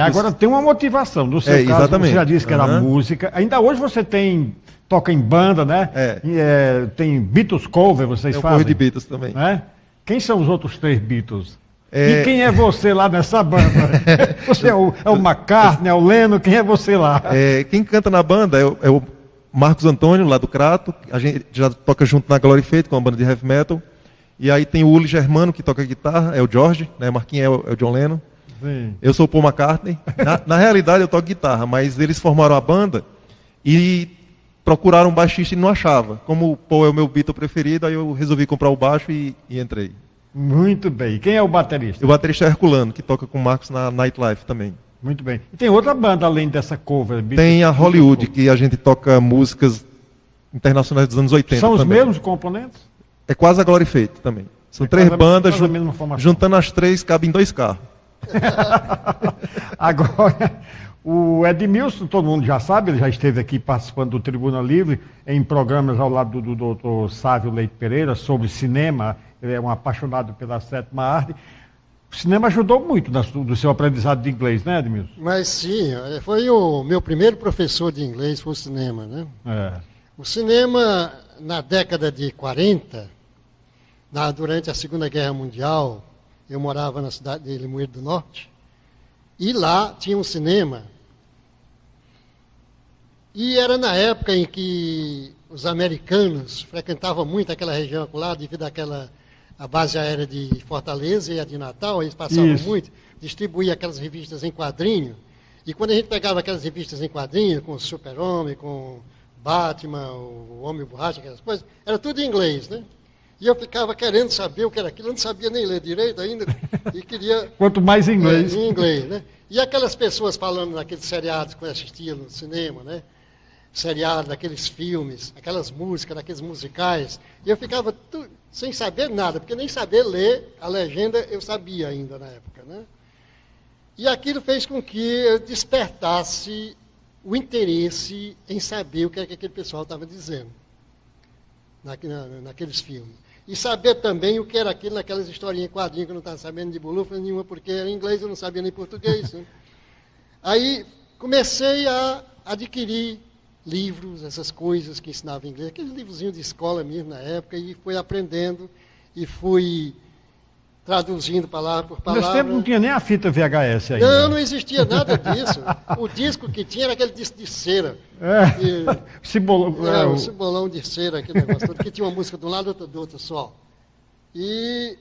Agora tem uma motivação. No seu caso, exatamente. Você já disse que era música. Ainda hoje você toca em banda, né? Tem Beatles cover, vocês fazem? Eu corro de Beatles também. Né? Quem são os outros 3 Beatles? E quem é você lá nessa banda? Você é o McCartney, é o Lennon, quem é você lá? Quem canta na banda é o Marcos Antônio, lá do Crato. A gente já toca junto na Glory Fate, com a banda de heavy metal. E aí tem o Uli Germano, que toca guitarra, é o George, né? Marquinhos é o John Lennon. Sim. Eu sou o Paul McCartney. Na realidade, eu toco guitarra, mas eles formaram a banda e procuraram um baixista e não achava. Como o Paul é o meu Beatle preferido, aí eu resolvi comprar o baixo e entrei. Muito bem. Quem é o baterista? O baterista é Herculano, que toca com o Marcos na Nightlife também. Muito bem. E tem outra banda além dessa cover? Tem a Hollywood, que a gente toca músicas internacionais dos anos 80. São os também. mesmos componentes? É quase a Glory Fate também. São 3 bandas, juntando as 3, cabem 2 carros. Agora, o Edmilson, todo mundo já sabe, ele já esteve aqui participando do Tribuna Livre, em programas ao lado do Dr. Sávio Leite Pereira, sobre cinema. Ele é um apaixonado pela 7ª arte. O cinema ajudou muito do seu aprendizado de inglês, né, Edmilson? Mas sim, foi o meu primeiro professor de inglês, foi o cinema, né? O cinema, na década de 40, durante a Segunda Guerra Mundial, eu morava na cidade de Limoeiro do Norte, e lá tinha um cinema. E era na época em que os americanos frequentavam muito aquela região lá, devido àquela a base aérea de Fortaleza e a de Natal, eles passavam muito, distribuíam aquelas revistas em quadrinho, e quando a gente pegava aquelas revistas em quadrinho, com o Super-Homem, com Batman, o Homem-Borracha, aquelas coisas, era tudo em inglês, né? E eu ficava querendo saber o que era aquilo, eu não sabia nem ler direito ainda, e queria... Quanto mais em inglês. Em inglês, né? E aquelas pessoas falando naqueles seriados que eu assistia no cinema, né? Seriado, daqueles filmes, aquelas músicas, daqueles musicais, e eu ficava sem saber nada, porque nem saber ler a legenda eu sabia ainda na época, né? E aquilo fez com que eu despertasse o interesse em saber o que é que aquele pessoal estava dizendo naqueles filmes. E saber também o que era aquilo naquelas historinhas em quadrinhos que eu não estava sabendo de bolufas nenhuma, porque era em inglês, eu não sabia nem português. Né? Aí comecei a adquirir livros, essas coisas que ensinavam inglês, aqueles livrozinhos de escola mesmo na época, e fui aprendendo e fui traduzindo palavra por palavra. Nesse tempo não tinha nem a fita VHS ainda. Não existia nada disso. O disco que tinha era aquele disco de cera. O cibolão de cera, aquele negócio todo, que tinha uma música de um lado, outra do outro só. E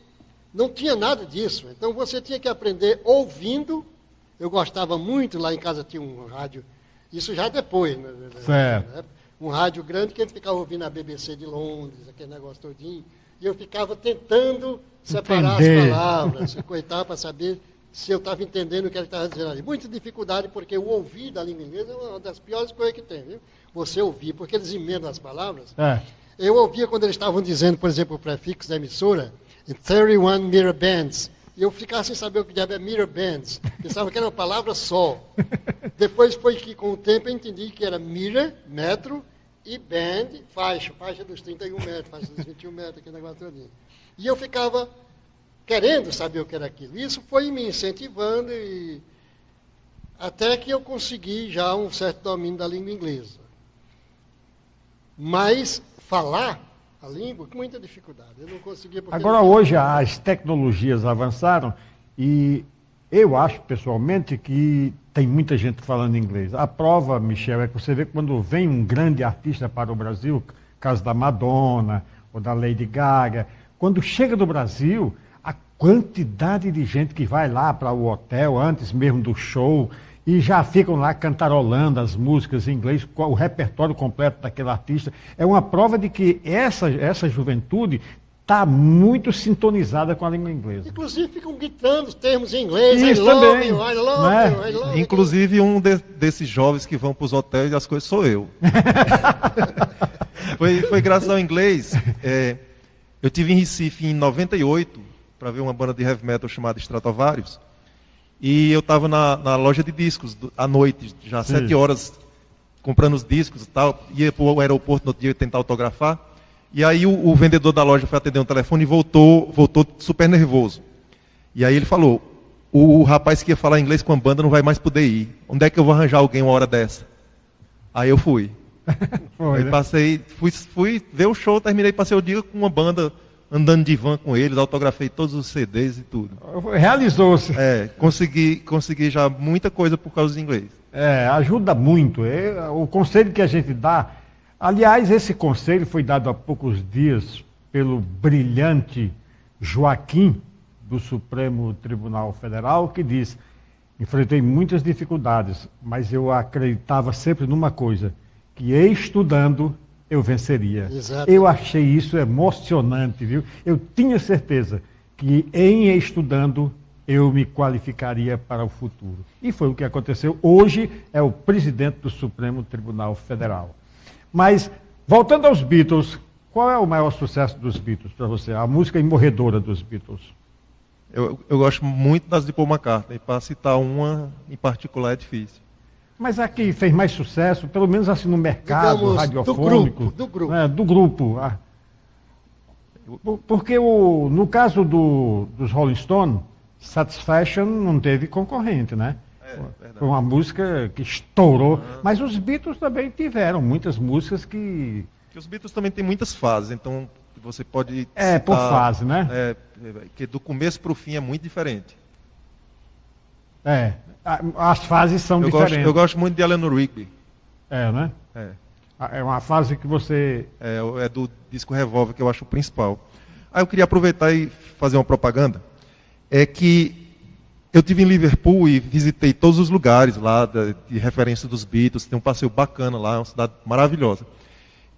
não tinha nada disso. Então você tinha que aprender ouvindo. Eu gostava muito, lá em casa tinha um rádio, isso já depois, né? Certo. Um rádio grande que a gente ficava ouvindo a BBC de Londres, aquele negócio todinho, e eu ficava tentando separar as palavras, coitar para saber se eu estava entendendo o que ele estava dizendo ali. Muita dificuldade, porque o ouvir da língua inglesa é uma das piores coisas que tem, viu? Você ouvir, porque eles emendam as palavras. Eu ouvia quando eles estavam dizendo, por exemplo, o prefixo da emissora, 31 mirror bands. E eu ficava sem saber o que diabo é mirror bands. Pensava que era uma palavra só. Depois foi que, com o tempo, eu entendi que era mirror, metro, e band, faixa dos 31 metros, faixa dos 21 metros, aquele negócio todinho. E eu ficava querendo saber o que era aquilo. Isso foi me incentivando, e até que eu consegui já um certo domínio da língua inglesa. Mas falar a língua com muita dificuldade. Eu não conseguia... Agora, hoje, as tecnologias avançaram e eu acho, pessoalmente, que tem muita gente falando inglês. A prova, Michel, é que você vê quando vem um grande artista para o Brasil, caso da Madonna ou da Lady Gaga, quando chega do Brasil, a quantidade de gente que vai lá para o hotel antes mesmo do show e já ficam lá cantarolando as músicas em inglês, o repertório completo daquele artista, é uma prova de que essa juventude está muito sintonizada com a língua inglesa. Inclusive ficam gritando os termos em inglês. Isso I love também. you, I love you, I love you. Inclusive, desses jovens que vão para os hotéis, as coisas sou eu. foi graças ao inglês. Eu tive em Recife em 98 para ver uma banda de heavy metal chamada Stratovarius. E eu estava na loja de discos à noite, já às 7 horas, comprando os discos e tal. Ia para o aeroporto no outro dia tentar autografar. E aí o vendedor da loja foi atender um telefone e voltou super nervoso. E aí ele falou, o rapaz que ia falar inglês com a banda não vai mais poder ir. Onde é que eu vou arranjar alguém uma hora dessa? Aí eu fui. Foi, Aí né? fui ver o show, terminei, passei o dia com uma banda, andando de van com eles, autografei todos os CDs e tudo. Realizou-se. Consegui já muita coisa por causa do inglês. Ajuda muito. O conselho que a gente dá, aliás, esse conselho foi dado há poucos dias pelo brilhante Joaquim, do Supremo Tribunal Federal, que diz: enfrentei muitas dificuldades, mas eu acreditava sempre numa coisa, que estudando eu venceria. Exato. Eu achei isso emocionante, viu? Eu tinha certeza que em estudando eu me qualificaria para o futuro. E foi o que aconteceu. Hoje é o presidente do Supremo Tribunal Federal. Mas, voltando aos Beatles, qual é o maior sucesso dos Beatles para você? A música imorredora dos Beatles? Eu gosto muito das de Paul McCartney, para citar uma em particular é difícil. Mas a que fez mais sucesso, pelo menos assim no mercado Digamos, radiofônico? do grupo. Do grupo. Porque no caso dos Rolling Stones, Satisfaction não teve concorrente, né? Verdade. Foi uma música que estourou. Mas os Beatles também tiveram muitas músicas que... Porque os Beatles também têm muitas fases, então você pode por fase, né? Que do começo para o fim é muito diferente. As fases são diferentes. Eu gosto muito de Eleanor Rigby. Né? É uma fase que você... É do disco Revolver, que eu acho o principal. Aí eu queria aproveitar e fazer uma propaganda. É que eu estive em Liverpool e visitei todos os lugares lá de referência dos Beatles. Tem um passeio bacana lá, é uma cidade maravilhosa.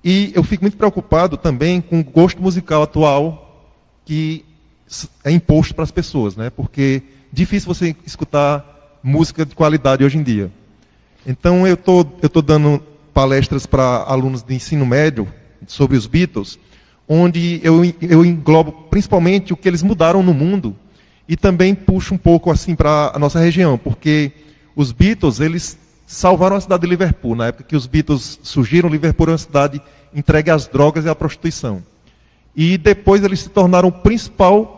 E eu fico muito preocupado também com o gosto musical atual que é imposto para as pessoas, né? Porque é difícil você escutar música de qualidade hoje em dia. Então eu tô dando palestras para alunos de ensino médio sobre os Beatles, onde eu englobo principalmente o que eles mudaram no mundo e também puxo um pouco assim para a nossa região, porque os Beatles, eles salvaram a cidade de Liverpool. Na época que os Beatles surgiram, Liverpool era uma cidade entregue às drogas e à prostituição. E depois eles se tornaram o principal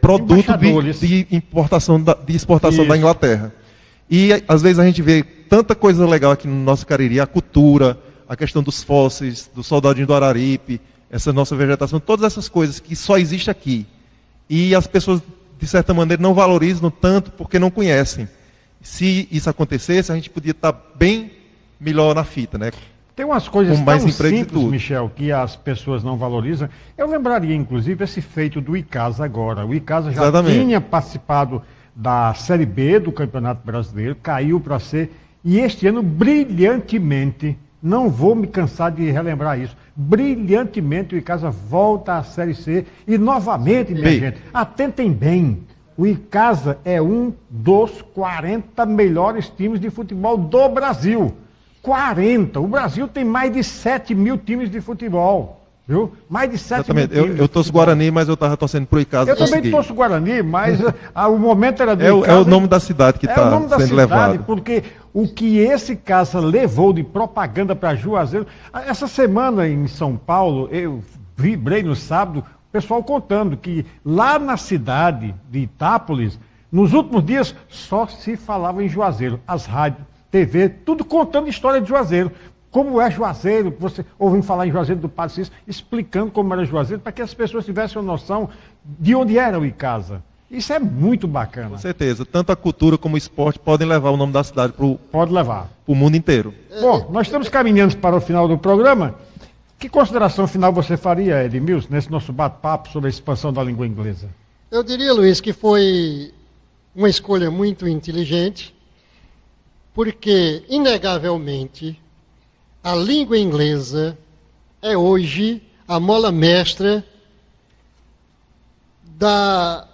produto de exportação da Inglaterra. E às vezes a gente vê tanta coisa legal aqui no nosso Cariri, a cultura, a questão dos fósseis, do soldadinho do Araripe, essa nossa vegetação, todas essas coisas que só existem aqui. E as pessoas, de certa maneira, não valorizam tanto porque não conhecem. Se isso acontecesse, a gente podia estar bem melhor na fita, né? Tem umas coisas com mais tão emprego e simples, tudo. Michel, que as pessoas não valorizam. Eu lembraria, inclusive, esse feito do Icasa agora. O Icasa já Exatamente. tinha participado da Série B do Campeonato Brasileiro, caiu para C, e este ano, brilhantemente, não vou me cansar de relembrar isso, brilhantemente o Icasa volta à Série C, e novamente, minha gente, atentem bem, o Icasa é um dos 40 melhores times de futebol do Brasil. 40. O Brasil tem mais de 7 mil times de futebol. Viu? Mais de 7 mil times. Eu torço Guarani, mas eu estava torcendo pro Icasa. Eu também torço Guarani, mas o momento era do Icasa. É o nome da cidade que está sendo levado. Porque o que esse Icasa levou de propaganda para Juazeiro... Essa semana em São Paulo, eu vibrei no sábado, o pessoal contando que lá na cidade de Itápolis, nos últimos dias, só se falava em Juazeiro. As rádios, TV, tudo contando história de Juazeiro. Como é Juazeiro, você ouviu falar em Juazeiro do Padre Cícero, explicando como era Juazeiro, para que as pessoas tivessem uma noção de onde era o Icasa. Isso é muito bacana. Com certeza. Tanto a cultura como o esporte podem levar o nome da cidade Pode levar. Para o mundo inteiro. Bom, nós estamos caminhando para o final do programa. Que consideração final você faria, Edmilson, nesse nosso bate-papo sobre a expansão da língua inglesa? Eu diria, Luiz, que foi uma escolha muito inteligente, porque, inegavelmente, a língua inglesa é hoje a mola mestra da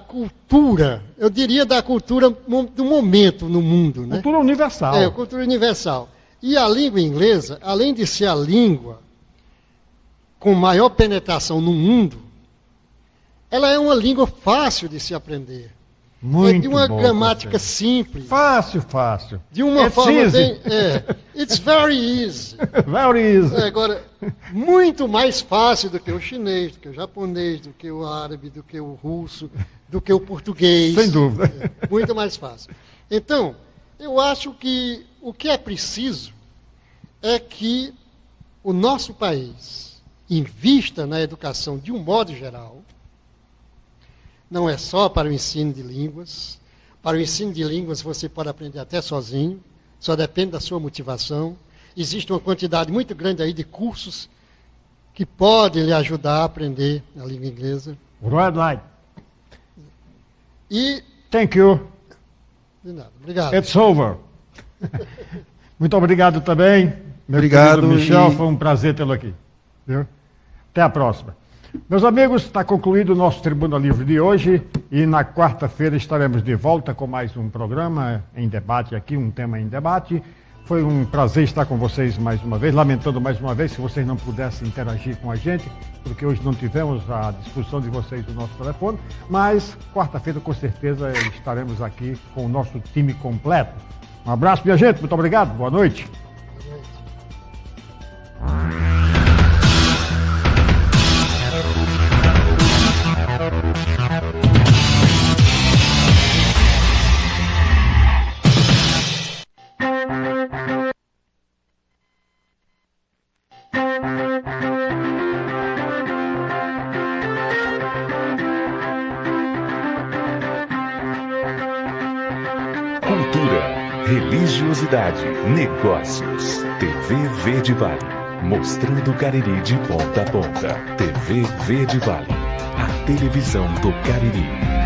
cultura, eu diria da cultura do momento no mundo. Né? Cultura universal. Cultura universal. E a língua inglesa, além de ser a língua com maior penetração no mundo, ela é uma língua fácil de se aprender. Muito de uma bom, gramática você. simples. Fácil. De uma It's forma easy. bem... It's very easy. Very easy. Agora, muito mais fácil do que o chinês, do que o japonês, do que o árabe, do que o russo, do que o português. Sem dúvida. Muito mais fácil. Então, eu acho que o que é preciso é que o nosso país invista na educação de um modo geral. Não é só para o ensino de línguas. Para o ensino de línguas você pode aprender até sozinho, só depende da sua motivação. Existe uma quantidade muito grande aí de cursos que podem lhe ajudar a aprender a língua inglesa. Red light. E... Thank you. De nada. Obrigado. It's over. Muito obrigado também. Meu Obrigado, querido Michel, e- foi um prazer tê-lo aqui. Viu? Até a próxima. Meus amigos, está concluído o nosso Tribuna Livre de hoje e na quarta-feira estaremos de volta com mais um programa em debate aqui, um tema em debate. Foi um prazer estar com vocês mais uma vez, lamentando mais uma vez que vocês não pudessem interagir com a gente, porque hoje não tivemos à disposição de vocês o nosso telefone, mas quarta-feira com certeza estaremos aqui com o nosso time completo. Um abraço, minha gente, muito obrigado, boa noite. Cultura, religiosidade, negócios. TV Verde Vale. Mostrando o Cariri de ponta a ponta. TV Verde Vale. A televisão do Cariri.